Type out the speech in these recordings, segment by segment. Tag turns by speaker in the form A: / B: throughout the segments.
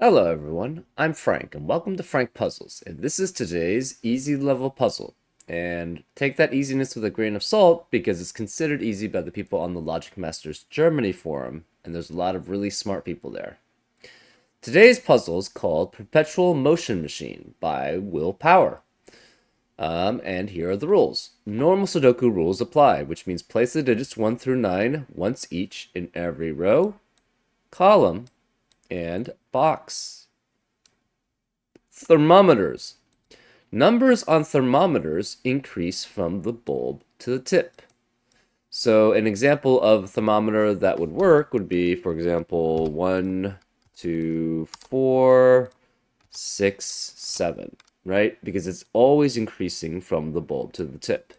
A: Hello everyone, I'm Frank and welcome to Frank Puzzles, and this is today's easy level puzzle. And take that easiness with a grain of salt because it's considered easy by the people on the Logic Masters Germany forum, and there's a lot of really smart people there. Today's puzzle is called Perpetual Motion Machine by Will Power. And here are the rules. Normal Sudoku rules apply, which means place the digits 1 through 9 once each in every row, column, and box. Thermometers. Numbers on thermometers increase from the bulb to the tip. So an example of a thermometer that would work would be, for example, 1, 2, 4, 6, 7, right? Because it's always increasing from the bulb to the tip.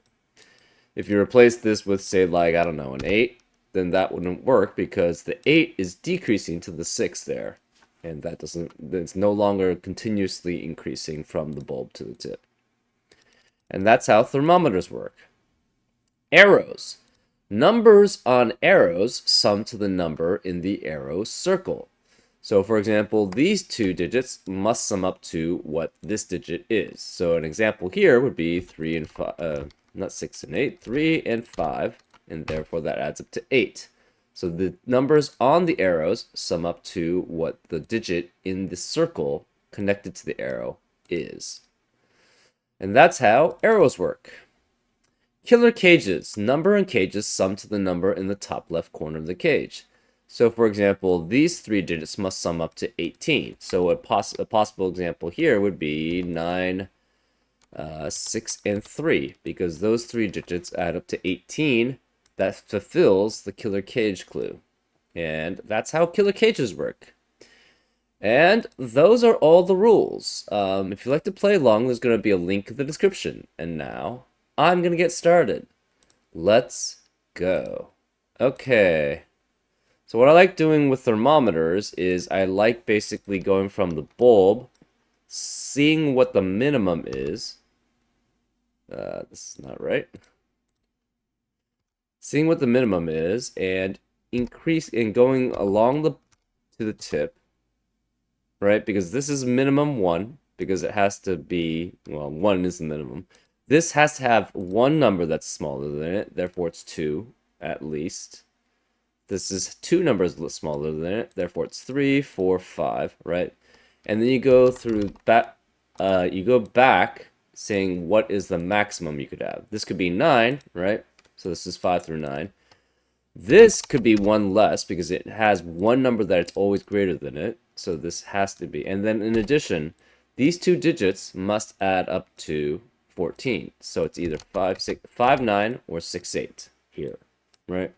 A: If you replace this with, say, like, I don't know, an 8, then that wouldn't work because the 8 is decreasing to the 6 there. And that doesn't, it's no longer continuously increasing from the bulb to the tip. And that's how thermometers work. Arrows. Numbers on arrows sum to the number in the arrow circle. So for example, these two digits must sum up to what this digit is. So an example here would be 3 and 5, not 6 and 8, 3 and 5, and therefore that adds up to 8. So the numbers on the arrows sum up to what the digit in the circle connected to the arrow is. And that's how arrows work. Killer cages. Number in cages sum to the number in the top left corner of the cage. So for example, these three digits must sum up to 18. So a possible example here would be 9, 6, and 3, because those three digits add up to 18. That fulfills the killer cage clue. And that's how killer cages work. And those are all the rules. If you'd like to play along, there's going to be a link in the description. And now, I'm going to get started. Let's go. Okay. So what I like doing with thermometers is I like basically going from the bulb, seeing what the minimum is. This is not right. Seeing what the minimum is and going along to the tip, right? Because this is minimum 1, because it has to be, well, 1 is the minimum. This has to have one number that's smaller than it, therefore it's 2 at least. This is 2 numbers smaller than it, therefore it's 3, 4, 5, right? And then you go back saying what is the maximum you could have. This could be 9, right? So this is 5 through 9. This could be 1 less because it has one number that it's always greater than it. So this has to be. And then in addition, these two digits must add up to 14. So it's either 5, 9 or 6, 8 here, right?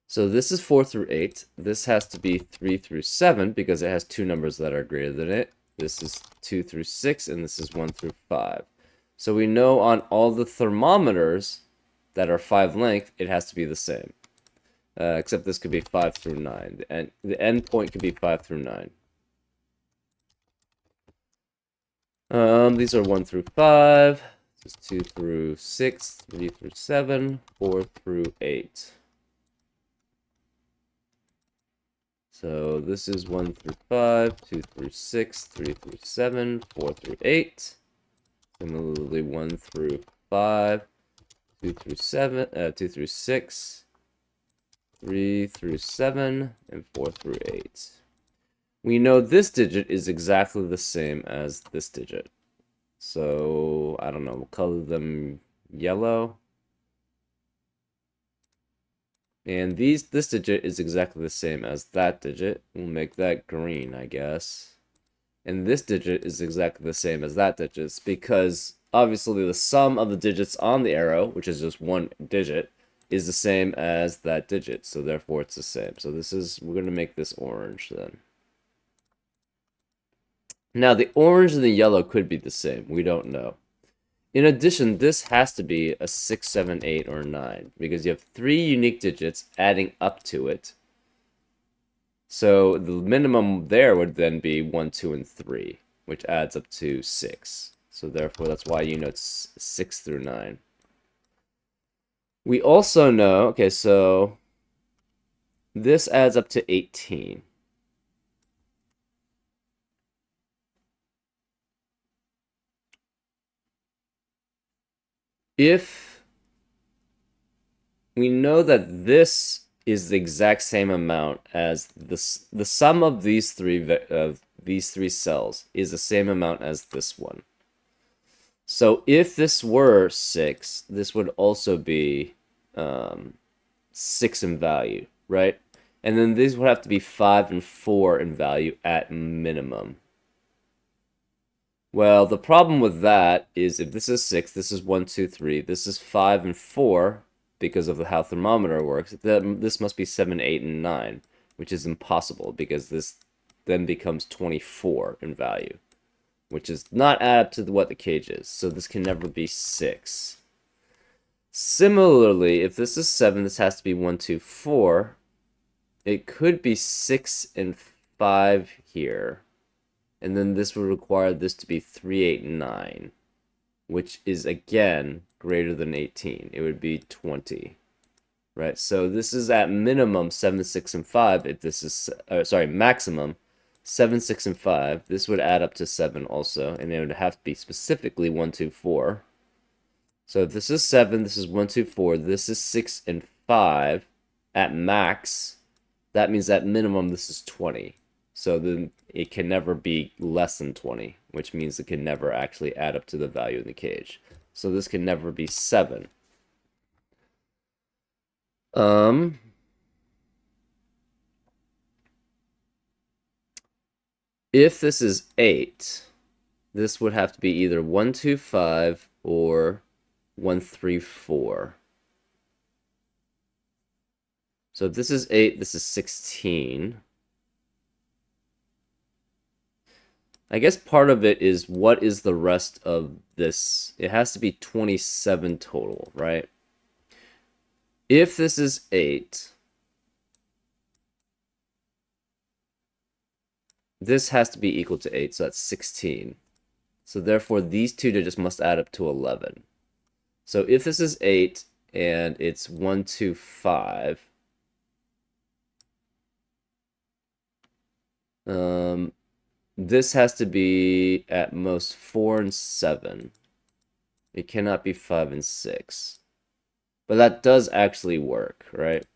A: So this is 4 through 8. This has to be 3 through 7 because it has two numbers that are greater than it. This is 2 through 6, and this is 1 through 5. So we know on all the thermometers that are 5 length, it has to be the same. Except this could be 5 through 9. And the end point could be 5 through 9. These are 1 through 5. This is 2 through 6, 3 through 7, 4 through 8. So this is 1 through 5, 2 through 6, 3 through 7, 4 through 8. Similarly, 1 through 5, 2 through 7, 2 through 6, 3 through 7, and 4 through 8. We know this digit is exactly the same as this digit. So, I don't know, we'll color them yellow. And this digit is exactly the same as that digit. We'll make that green, I guess. And this digit is exactly the same as that digit because obviously the sum of the digits on the arrow, which is just one digit, is the same as that digit. So therefore it's the same. So we're going to make this orange then. Now the orange and the yellow could be the same. We don't know. In addition, this has to be a 6, 7, 8, or 9 because you have 3 unique digits adding up to it. So the minimum there would then be 1, 2, and 3, which adds up to 6. So therefore, that's why you know it's 6 through 9. We also know, okay, so this adds up to 18. if we know that this is the exact same amount as this, the sum of these three cells is the same amount as this one. So if this were 6, this would also be 6 in value, right? And then these would have to be 5 and 4 in value at minimum. Well, the problem with that is if this is 6, this is 1, 2, 3, this is 5 and 4 because of how thermometer works. This must be 7, 8, and 9, which is impossible because this then becomes 24 in value, which is not add up to what the cage is. So this can never be 6. Similarly, if this is 7, this has to be 1, 2, 4. It could be 6 and 5 here. And then this would require this to be 3, 8, 9, which is, again, greater than 18. It would be 20, right? So this is at minimum 7, 6, and 5. If this is, maximum 7, 6, and 5. This would add up to 7 also, and it would have to be specifically 1, 2, 4. So if this is 7, this is 1, 2, 4. This is 6 and 5 at max. That means at minimum this is 20. So then it can never be less than 20, which means it can never actually add up to the value in the cage. So this can never be 7. If this is 8, this would have to be either 1, 2, 5 or 1, 3, 4. So if this is 8, this is 16. I guess part of it is what is the rest of this? It has to be 27 total, right? If this is 8, this has to be equal to 8, so that's 16. So therefore, these two just must add up to 11. So if this is 8 and it's 1, 2, 5, this has to be at most 4 and 7. It cannot be 5 and 6. But that does actually work, right?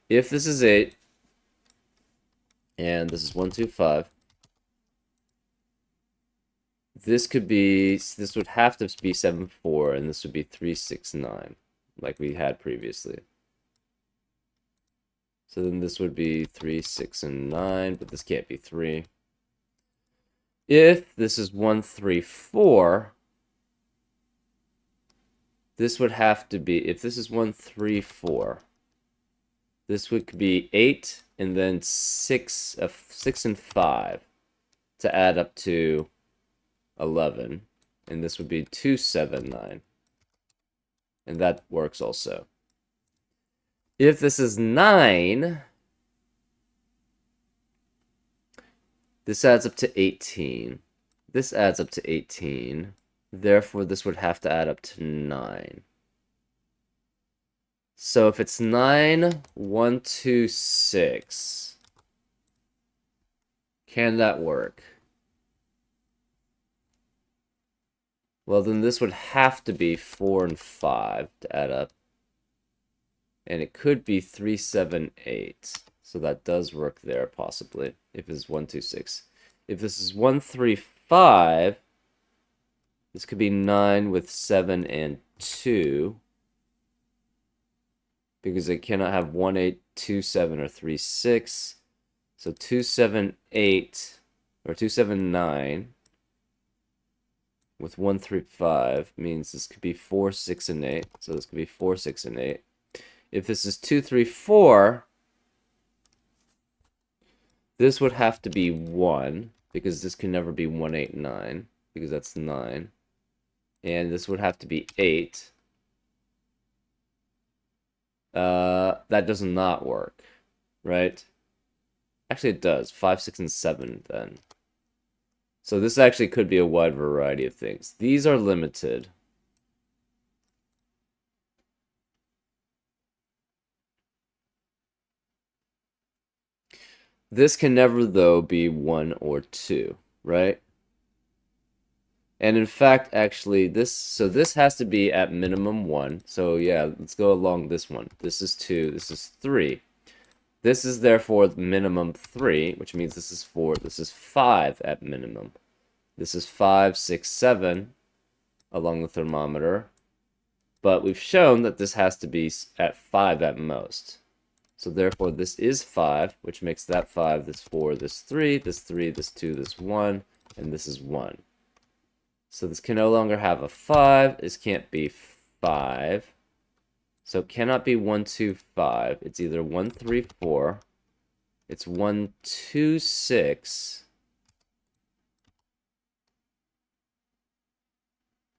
A: If this is 8 and this is 1, 2, 5, this would have to be 7, 4, and this would be 3, 6, 9, like we had previously. So then this would be 3, 6, and 9, but this can't be 3. If this is 1, 3, 4, this would have to be, if this is 1, 3, 4, this would be 8 and then 6 and 5 to add up to 11. And this would be 2, 7, 9. And that works also. If this is 9, this adds up to 18. This adds up to 18. Therefore, this would have to add up to 9. So if it's 9, 1, 2, 6, can that work? Well, then this would have to be 4 and 5 to add up. And it could be 3, 7, 8. So that does work there, possibly, if it's 1, 2, 6. If this is 1, 3, 5, this could be 9 with 7 and 2. Because it cannot have 1, 8, 2, 7, or 3, 6. So 2, 7, 8, or 2, 7, 9 with 1, 3, 5 means this could be 4, 6, and 8. So this could be 4, 6, and 8. If this is 2, 3, 4, this would have to be 1, because this can never be 1, 8, 9, because that's 9. And this would have to be 8. That does not work, right? Actually, it does. 5, 6, and 7, then. So this actually could be a wide variety of things. These are limited. This can never, though, be 1 or 2, right? And in fact, actually, this has to be at minimum 1. So yeah, let's go along this one. This is 2, this is 3. This is therefore minimum 3, which means this is 4, this is 5 at minimum. This is 5, 6, 7 along the thermometer. But we've shown that this has to be at 5 at most. So therefore this is 5, which makes that 5, this 4, this 3, this 3, this 2, this 1, and this is 1. So this can no longer have a 5. This can't be 5. So it cannot be 1, 2, 5. It's either 1, 3, 4. It's 1, 2, 6.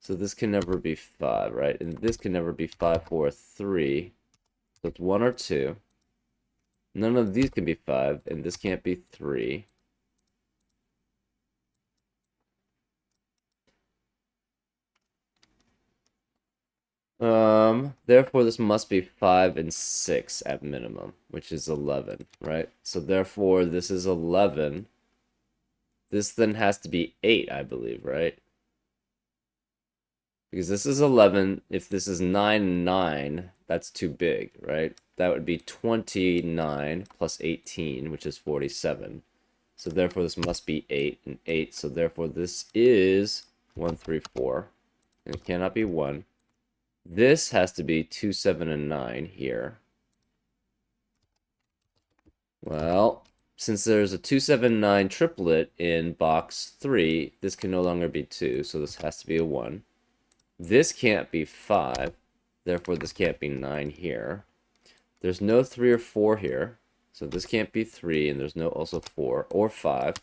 A: So this can never be 5, right? And this can never be 5, 4, 3. So it's 1 or 2. None of these can be 5, and this can't be 3. Therefore this must be 5 and 6 at minimum, which is 11, right? So therefore this is 11. This then has to be 8, I believe, right? Because this is 11. If this is 9, 9, that's too big, right? That would be 29 plus 18, which is 47. So therefore this must be 8 and 8. So therefore this is 1, 3, 4. And it cannot be 1. This has to be 2, 7, and 9 here. Well, since there's a 2, 7, 9 triplet in box 3, this can no longer be 2, so this has to be a 1. This can't be 5, therefore this can't be 9 here. There's no 3 or 4 here, so this can't be 3, and there's no also 4 or 5.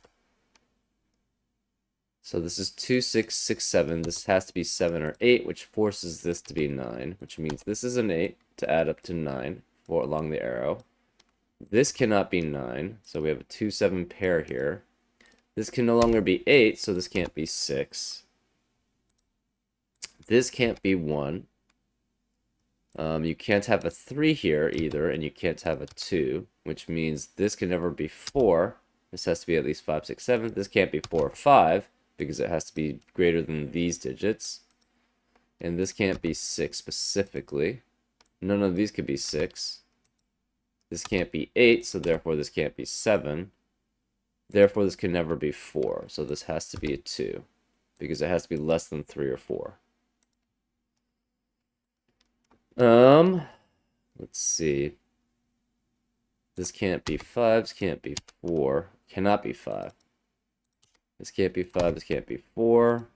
A: So this is 2, 6, 6, 7. This has to be 7 or 8, which forces this to be 9, which means this is an 8 to add up to 9 for along the arrow. This cannot be 9, so we have a 2, 7 pair here. This can no longer be 8, so this can't be 6. This can't be 1. You can't have a 3 here either, and you can't have a 2, which means this can never be 4. This has to be at least 5, 6, 7. This can't be 4 or 5, because it has to be greater than these digits. And this can't be 6 specifically. None of these could be 6. This can't be 8, so therefore this can't be 7. Therefore this can never be 4, so this has to be a 2, because it has to be less than 3 or 4. Let's see. This can't be 5, this can't be 4, cannot be 5. This can't be 5, this can't be 4.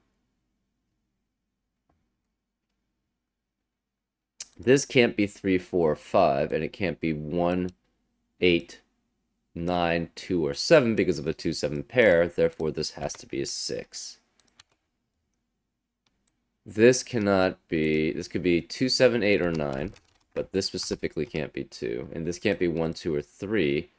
A: This can't be 3, 4, 5, and it can't be 1, 8, 9, 2, or 7 because of a 2, 7 pair. Therefore, this has to be a 6. This cannot be, this could be 2, 7, 8, or 9, but this specifically can't be 2. And this can't be 1, 2, or 3.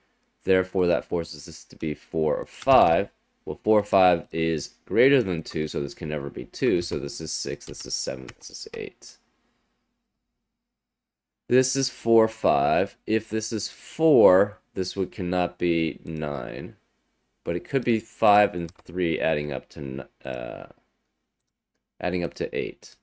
A: Therefore, that forces this to be 4 or 5. Well, 4 or 5 is greater than 2, so this can never be 2. So this is 6, this is 7, this is 8. This is 4, 5. If this is 4, this would cannot be 9. But it could be 5 and 3 adding up to 8.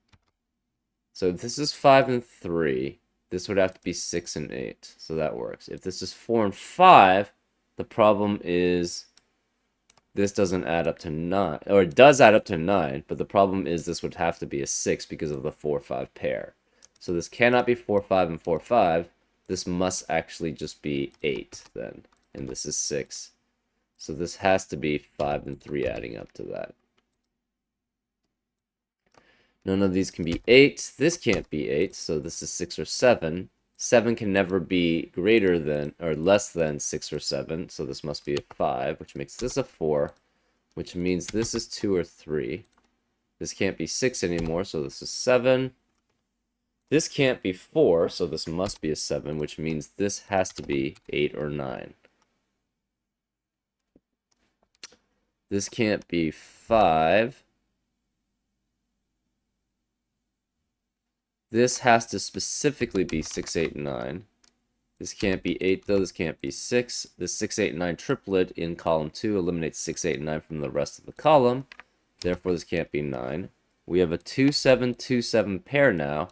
A: So if this is 5 and 3, this would have to be 6 and 8. So that works. If this is 4 and 5, the problem is this doesn't add up to 9. Or it does add up to 9, but the problem is this would have to be a 6 because of the 4, 5 pair. So this cannot be 4, 5, and 4, 5. This must actually just be 8 then. And this is 6. So this has to be 5 and 3 adding up to that. None of these can be 8. This can't be 8, so this is 6 or 7. 7 can never be greater than or less than 6 or 7, so this must be a 5, which makes this a 4, which means this is 2 or 3. This can't be 6 anymore, so this is 7. This can't be 4, so this must be a 7, which means this has to be 8 or 9. This can't be 5. This has to specifically be 6, 8, 9. This can't be 8, though. This can't be 6. This 6, 8, 9 triplet in column 2 eliminates 6, 8, and 9 from the rest of the column. Therefore, this can't be 9. We have a 2, 7, 2, 7 pair now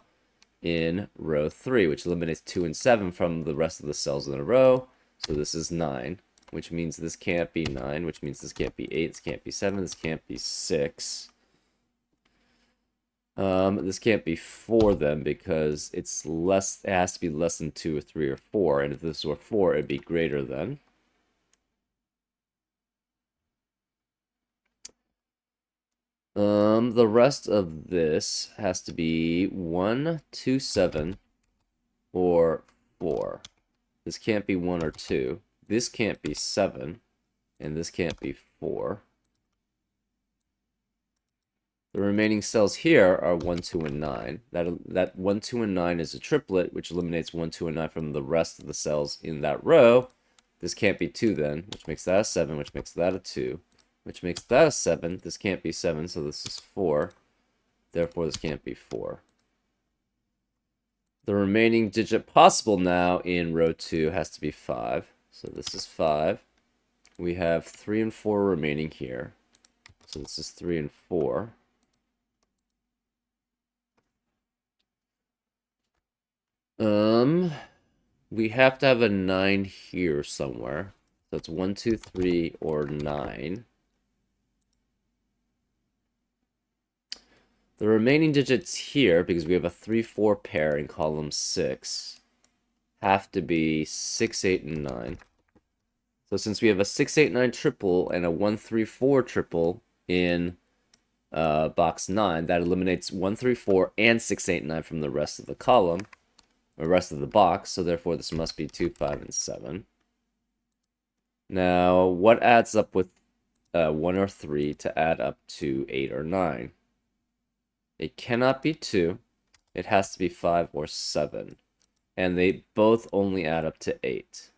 A: in row 3, which eliminates 2 and 7 from the rest of the cells in the row. So this is 9, which means this can't be 9, which means this can't be 8, this can't be 7, this can't be 6. This can't be 4 then, because it's less. It has to be less than 2 or 3 or 4, and if this were 4, it'd be greater than. The rest of this has to be 1, 2, 7, or 4. This can't be 1 or 2. This can't be 7, and this can't be 4. The remaining cells here are 1, 2, and 9. That 1, 2, and 9 is a triplet, which eliminates 1, 2, and 9 from the rest of the cells in that row. This can't be 2 then, which makes that a 7, which makes that a 2, which makes that a 7. This can't be 7, so this is 4. Therefore, this can't be 4. The remaining digit possible now in row 2 has to be 5. So this is 5. We have 3 and 4 remaining here. So this is 3 and 4. We have to have a 9 here somewhere. So it's 1, 2, 3, or 9. The remaining digits here, because we have a 3, 4 pair in column 6, have to be 6, 8, and 9. So since we have a 6, 8, 9 triple and a 1, 3, 4 triple in box 9, that eliminates 1, 3, 4 and 6, 8, 9 from the rest of the column, or rest of the box, so therefore this must be 2, 5, and 7. Now, what adds up with 1 or 3 to add up to 8 or 9? It cannot be 2. It has to be 5 or 7. And they both only add up to 8.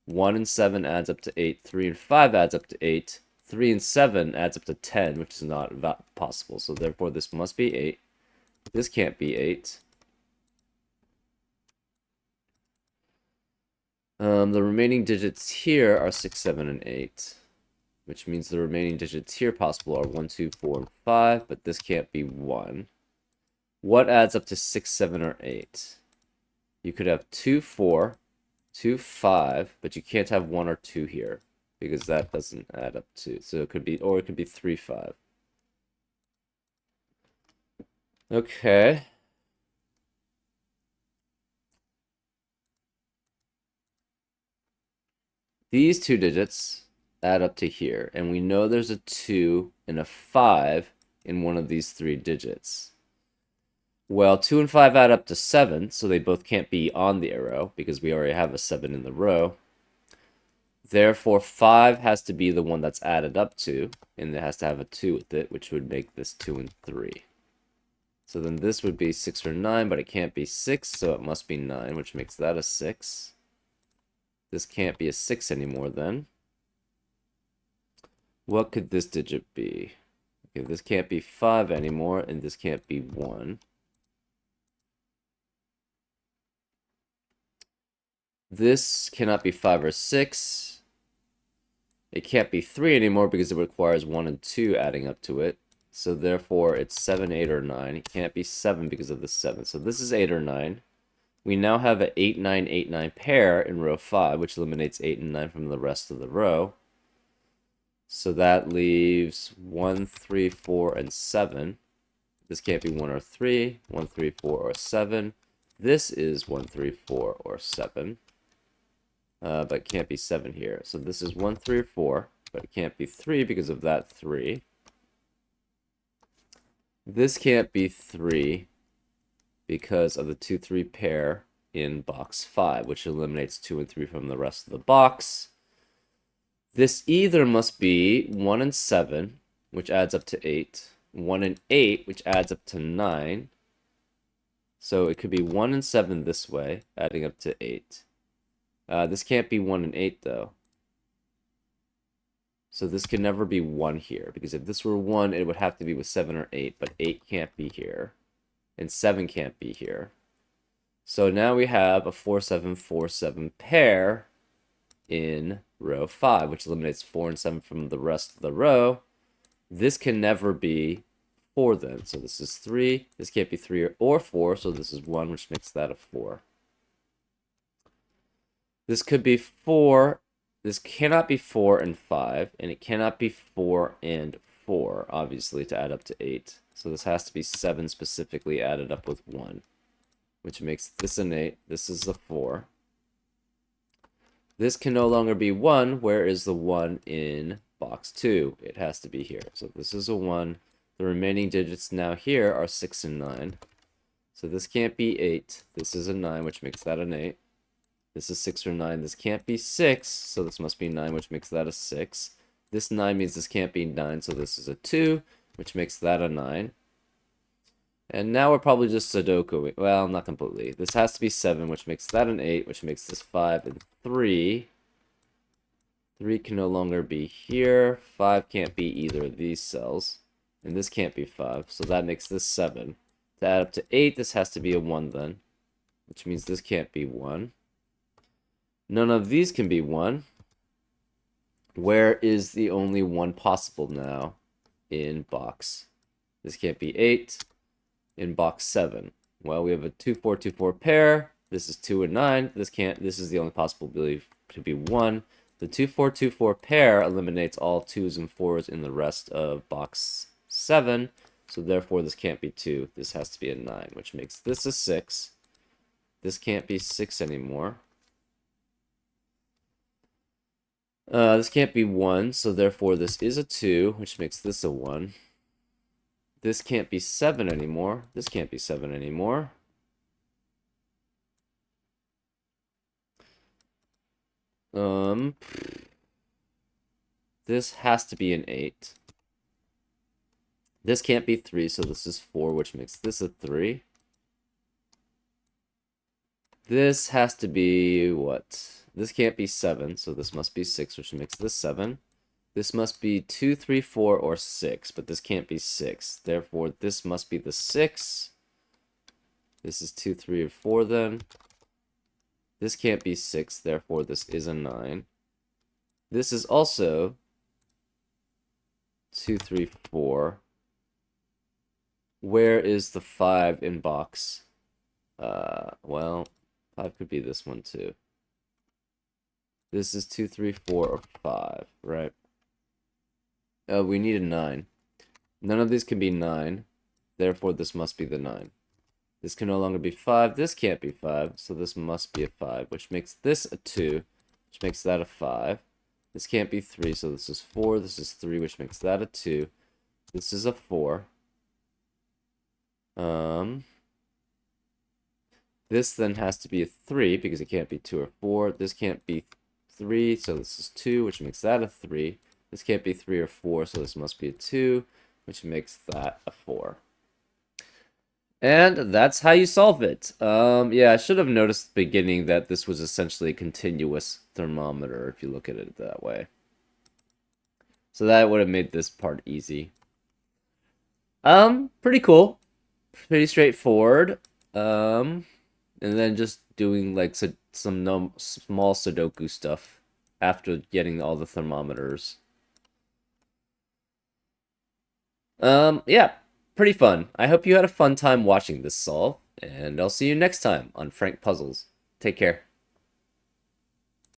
A: 1 and 7 adds up to 8. 3 and 5 adds up to 8. 3 and 7 adds up to 10, which is not possible. So therefore, this must be 8. This can't be 8. The remaining digits here are 6, 7, and 8. Which means the remaining digits here possible are 1, 2, 4, and 5. But this can't be 1. What adds up to 6, 7, or 8? You could have 2, 4, 2, 5, but you can't have 1 or 2 here, because that doesn't add up to. So it could be, or it could be 3, 5. Okay. These two digits add up to here, and we know there's a 2 and a 5 in one of these three digits. Well, 2 and 5 add up to 7, so they both can't be on the arrow, because we already have a 7 in the row. Therefore, 5 has to be the one that's added up to, and it has to have a 2 with it, which would make this 2 and 3. So then this would be 6 or 9, but it can't be 6, so it must be 9, which makes that a 6. This can't be a 6 anymore then. What could this digit be? Okay, this can't be 5 anymore, and this can't be 1. This cannot be 5 or 6. It can't be 3 anymore because it requires 1 and 2 adding up to it. So therefore, it's 7, 8, or 9. It can't be 7 because of the 7. So this is 8 or 9. We now have an 8, 9, 8, 9 pair in row 5, which eliminates 8 and 9 from the rest of the row. So that leaves 1, 3, 4, and 7. This can't be 1 or 3. 1, 3, 4, or 7. This is 1, 3, 4, or 7. But it can't be 7 here. So this is 1, 3, or 4, but it can't be 3 because of that 3. This can't be 3 because of the 2, 3 pair in box 5, which eliminates 2 and 3 from the rest of the box. This either must be 1 and 7, which adds up to 8, 1 and 8, which adds up to 9. So it could be 1 and 7 this way, adding up to 8. This can't be 1 and 8, though. So this can never be 1 here, because if this were 1, it would have to be with 7 or 8, but 8 can't be here, and 7 can't be here. So now we have a 4, 7, 4, 7 pair in row 5, which eliminates 4 and 7 from the rest of the row. This can never be 4 then. So this is 3. This can't be 3 or 4, so this is 1, which makes that a 4. This could be 4. This cannot be 4 and 5, and it cannot be 4 and 4, obviously, to add up to 8. So this has to be 7 specifically added up with 1, which makes this an 8. This is a 4. This can no longer be 1. Where is the 1 in box 2? It has to be here. So this is a 1. The remaining digits now here are 6 and 9. So this can't be 8. This is a 9, which makes that an 8. This is 6 or 9. This can't be 6, so this must be 9, which makes that a 6. This 9 means this can't be 9, so this is a 2, which makes that a 9. And now we're probably just Sudoku. Well, not completely. This has to be 7, which makes that an 8, which makes this 5 and 3. 3 can no longer be here. 5 can't be either of these cells. And this can't be 5, so that makes this 7. To add up to 8, this has to be a 1 then, which means this can't be 1. None of these can be 1. Where is the only 1 possible now in box? This can't be 8. In box 7. Well, we have a 2, 4, 2, 4 pair. This is 2 and 9. This is the only possibility to be 1. The 2, 4, 2, 4 pair eliminates all 2s and 4s in the rest of box 7. So therefore, this can't be 2. This has to be a 9, which makes this a 6. This can't be 6 anymore. This can't be 1, so therefore this is a 2, which makes this a 1. This can't be 7 anymore. This can't be 7 anymore. This has to be an 8. This can't be 3, so this is 4, which makes this a 3. This has to be what? This can't be 7, so this must be 6, which makes this 7. This must be 2, 3, 4, or 6, but this can't be 6. Therefore, this must be the 6. This is 2, 3, or 4 then. This can't be 6, therefore this is a 9. This is also 2, 3, 4. Where is the 5 in box? Well, 5 could be this one too. This is 2, 3, 4, or 5, right? We need a 9. None of these can be 9. Therefore, this must be the 9. This can no longer be 5. This can't be 5. So this must be a 5, which makes this a 2, which makes that a 5. This can't be 3, so this is 4. This is 3, which makes that a 2. This is a 4. This then has to be a 3, because it can't be 2 or 4. This can't be 3, so this is 2, which makes that a 3. This can't be 3 or 4, so this must be a 2, which makes that a 4. And that's how you solve it. Yeah, I should have noticed at the beginning that this was essentially a continuous thermometer, if you look at it that way. So that would have made this part easy. Pretty cool. Pretty straightforward. And then just doing like some small Sudoku stuff after getting all the thermometers. Yeah, pretty fun. I hope you had a fun time watching this solve, and I'll see you next time on Frank Puzzles. Take care.